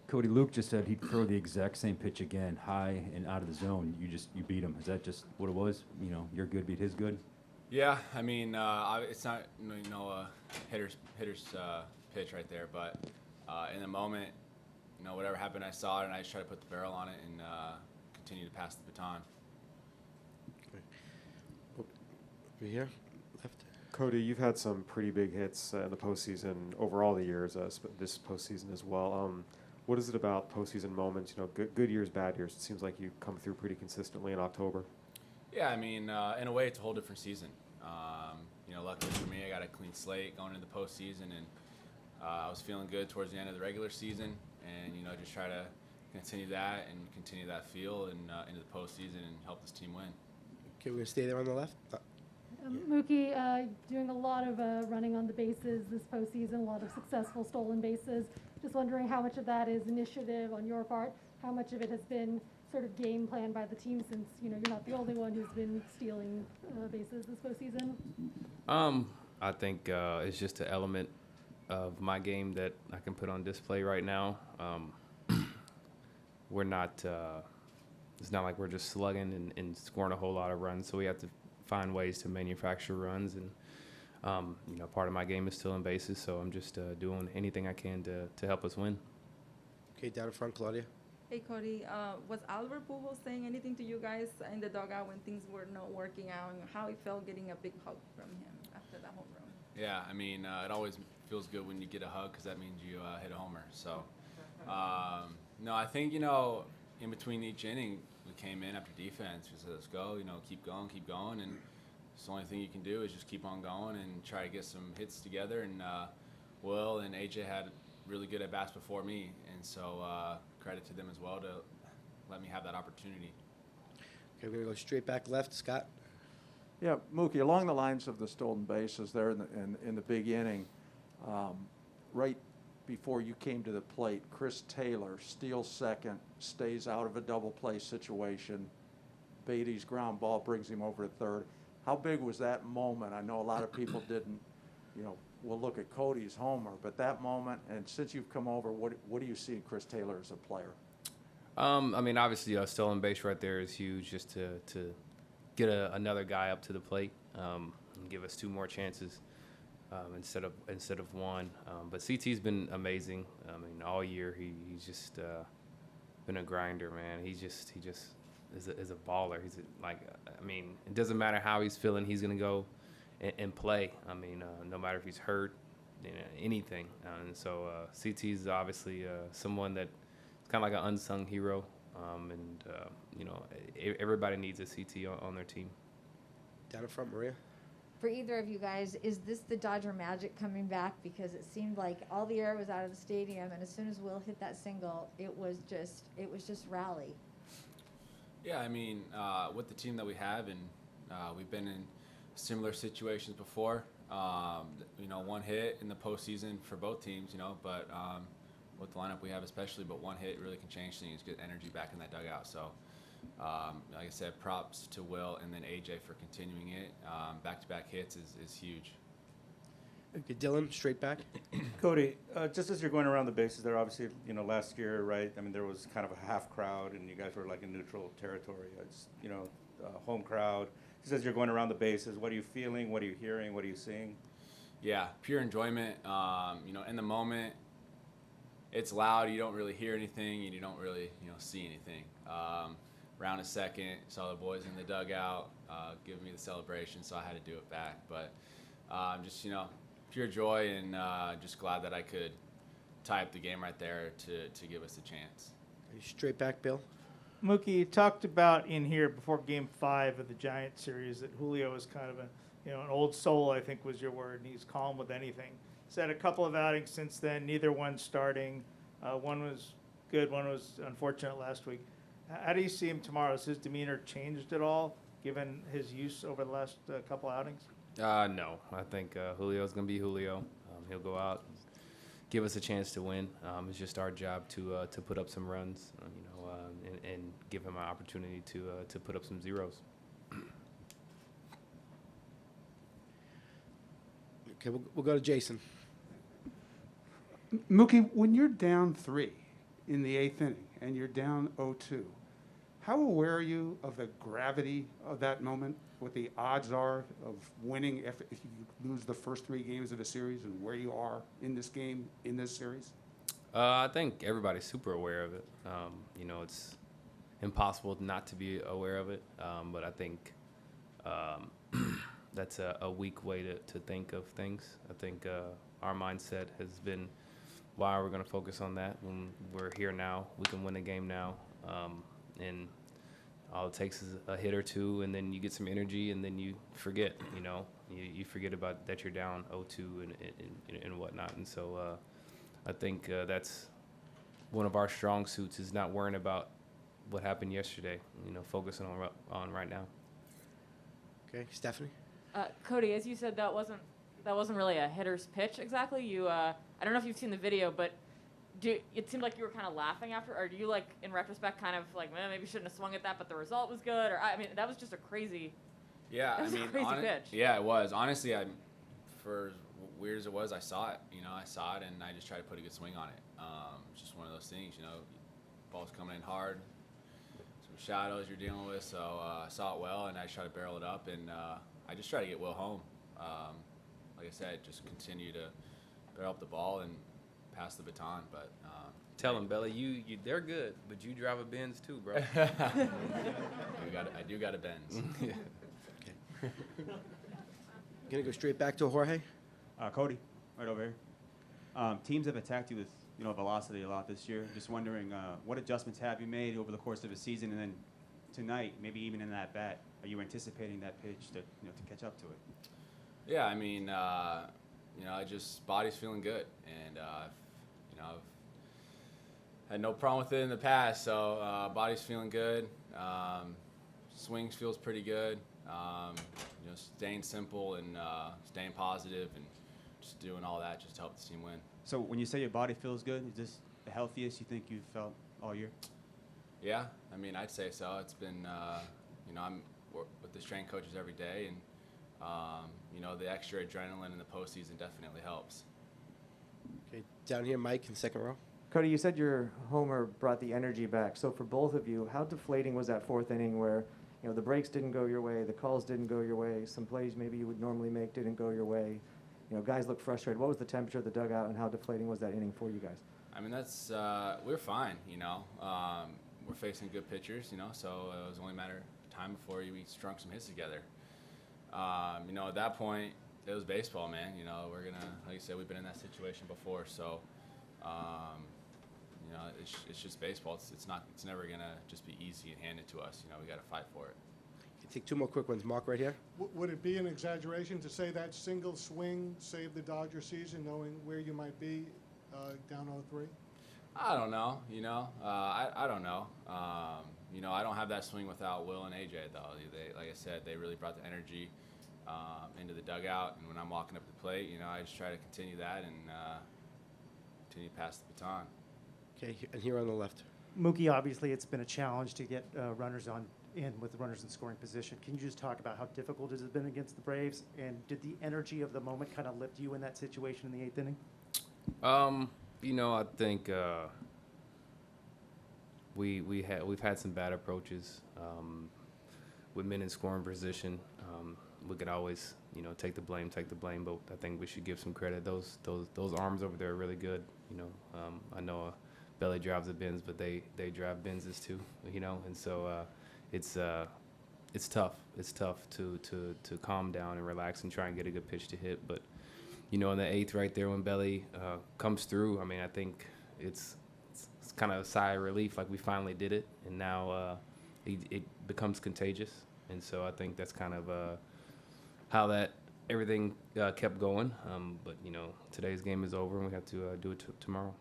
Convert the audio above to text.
Cody, Luke just said he'd throw the exact same pitch again, high and out of the zone. You beat him. Is that just what it was? Your good beat his good. Yeah, I mean, it's not hitter's pitch right there, but in the moment, whatever happened, I saw it and I just tried to put the barrel on it and continue to pass the baton. Over here, left. Cody, you've had some pretty big hits in the postseason over all the years, this postseason as well. What is it about postseason moments? Good years, bad years. It seems like you come through pretty consistently in October. Yeah, I mean, in a way, it's a whole different season. Luckily for me, I got a clean slate going into the postseason, and I was feeling good towards the end of the regular season, and just try to continue that and continue that feel and into the postseason and help this team win. Okay, we're gonna stay there on the left. Mookie doing a lot of running on the bases this postseason, a lot of successful stolen bases. Just wondering how much of that is initiative on your part, how much of it has been sort of game plan by the team, since you're not the only one who's been stealing bases this postseason. I think it's just an element of my game that I can put on display right now. We're not. It's not like we're just slugging and scoring a whole lot of runs. So we have to find ways to manufacture runs, and part of my game is stealing bases. So I'm just doing anything I can to help us win. Okay, down in front, Claudia. Hey, Cody, was Albert Pujols saying anything to you guys in the dugout when things were not working out, and how it felt getting a big hug from him after that home run? Yeah, I mean, it always feels good when you get a hug because that means you hit a homer. So, no, I think, in between each inning, we came in after defense. We said, let's go, keep going. And it's the only thing you can do is just keep on going and try to get some hits together. And Will and AJ had really good at-bats before me. And so credit to them as well to let me have that opportunity. Okay, we're going to go straight back left. Scott? Yeah, Mookie, along the lines of the stolen bases there in the big inning, right before you came to the plate, Chris Taylor steals second, stays out of a double play situation. Beatty's ground ball brings him over to third. How big was that moment? I know a lot of people didn't, we'll look at Cody's homer, but that moment, and since you've come over, what do you see in Chris Taylor as a player? I mean, obviously, a stolen base right there is huge, just to get another guy up to the plate and give us two more chances instead of one. But CT's been amazing. I mean, all year he's just been a grinder, man. He just is a baller. I mean, it doesn't matter how he's feeling. He's gonna go and play. I mean, no matter if he's hurt, anything. And so CT's obviously someone that is kind of like an unsung hero. Everybody needs a CT on their team. Down in front, Maria. For either of you guys, is this the Dodger magic coming back? Because it seemed like all the air was out of the stadium, and as soon as Will hit that single, it was just rally. Yeah, I mean, with the team that we have, and we've been in similar situations before. One hit in the postseason for both teams, but with the lineup we have especially, but one hit really can change things, get energy back in that dugout. So, like I said, props to Will and then AJ for continuing it. Back-to-back hits is huge. Okay, Dylan, straight back. Cody, just as you're going around the bases there, obviously, last year, right, I mean, there was kind of a half crowd, and you guys were like in neutral territory. It's, home crowd. Just as you're going around the bases, what are you feeling? What are you hearing? What are you seeing? Yeah, pure enjoyment. In the moment, it's loud. You don't really hear anything, and you don't really, see anything. Round a second, saw the boys in the dugout giving me the celebration, so I had to do it back. But just, pure joy, and just glad that I could tie up the game right there to give us a chance. Straight back, Bill. Mookie, you talked about in here before Game 5 of the Giant series that Julio is kind of an old soul, I think was your word, and he's calm with anything. He's had a couple of outings since then, neither one starting. One was good, one was unfortunate last week. How do you see him tomorrow? Has his demeanor changed at all, given his use over the last couple outings? No, I think Julio's going to be Julio. He'll go out, give us a chance to win. It's just our job to put up some runs, and give him an opportunity to put up some zeros. Okay, we'll go to Jason. Mookie, when you're down 3, in the 8th inning and you're down 0-2. How aware are you of the gravity of that moment, what the odds are of winning if you lose the first 3 games of a series, and where you are in this game, in this series? I think everybody's super aware of it. It's impossible not to be aware of it, but I think that's a weak way to think of things. I think our mindset has been, why we're going to focus on that when we're here now. We can win a game now, and all it takes is a hit or two, and then you get some energy, and then you forget. You forget about that you're down 0-2 and whatnot. And so I think that's one of our strong suits, is not worrying about what happened yesterday. Focusing on right now. Okay, Stephanie? Cody, as you said, that wasn't really a hitter's pitch exactly. You, I don't know if you've seen the video, but it seemed like you were kind of laughing after, or do you, like, in retrospect, kind of like, man, maybe shouldn't have swung at that, but the result was good? Or I mean, that was just a crazy. Yeah, a crazy pitch. Yeah, it was. Honestly, for weird as it was, I saw it. I saw it, and I just tried to put a good swing on it. It's just one of those things. Ball's coming in hard, some shadows you're dealing with. So I saw it well, and I just tried to barrel it up, and I just tried to get Will home. Like I said, just continue to barrel up the ball and pass the baton. But tell them, Belly, you they're good, but you drive a Benz too, bro. I do got a Benz. Okay. Gonna go straight back to Jorge. Cody, right over here. Teams have attacked you with velocity a lot this year. Just wondering, what adjustments have you made over the course of a season, and then tonight, maybe even in that bat, are you anticipating that pitch to catch up to it? Yeah, I mean, body's feeling good, and I've had no problem with it in the past. So body's feeling good. Swings feels pretty good. Staying simple and staying positive and just doing all that just to help the team win. So when you say your body feels good, is this the healthiest you think you've felt all year? Yeah, I mean, I'd say so. It's been, I'm with the strength coaches every day, and the extra adrenaline in the postseason definitely helps. Okay, down here, Mike in second row. Cody, you said your homer brought the energy back. So for both of you, how deflating was that 4th inning where the breaks didn't go your way, the calls didn't go your way, some plays maybe you would normally make didn't go your way, guys looked frustrated. What was the temperature of the dugout, and how deflating was that inning for you guys? I mean, we're fine. We're facing good pitchers. So it was only a matter of time before we strung some hits together. At that point, it was baseball, man. We're gonna, like you said, we've been in that situation before. So, it's just baseball. It's never gonna just be easy and handed to us. We got to fight for it. Okay, take 2 more quick ones. Mark, right here. Would it be an exaggeration to say that single swing saved the Dodger season, knowing where you might be down 0-3? I don't know. I don't know. I don't have that swing without Will and AJ, though. Like I said, they really brought the energy into the dugout, and when I'm walking up the plate, I just try to continue that and continue to pass the baton. Okay, and here on the left. Mookie, obviously it's been a challenge to get runners in with runners in scoring position. Can you just talk about how difficult it has been against the Braves, and did the energy of the moment kind of lift you in that situation in the 8th inning? I think we've had some bad approaches with men in scoring position. We could always take the blame, but I think we should give some credit. Those arms over there are really good. I know Belly drives a Benz, but they drive Benzes too. And so it's tough. It's tough to calm down and relax and try and get a good pitch to hit. But in the 8th right there when Belly comes through, I mean, I think it's kind of a sigh of relief, like we finally did it, and now it becomes contagious. And so I think that's kind of how that everything kept going. But today's game is over, and we have to do it tomorrow.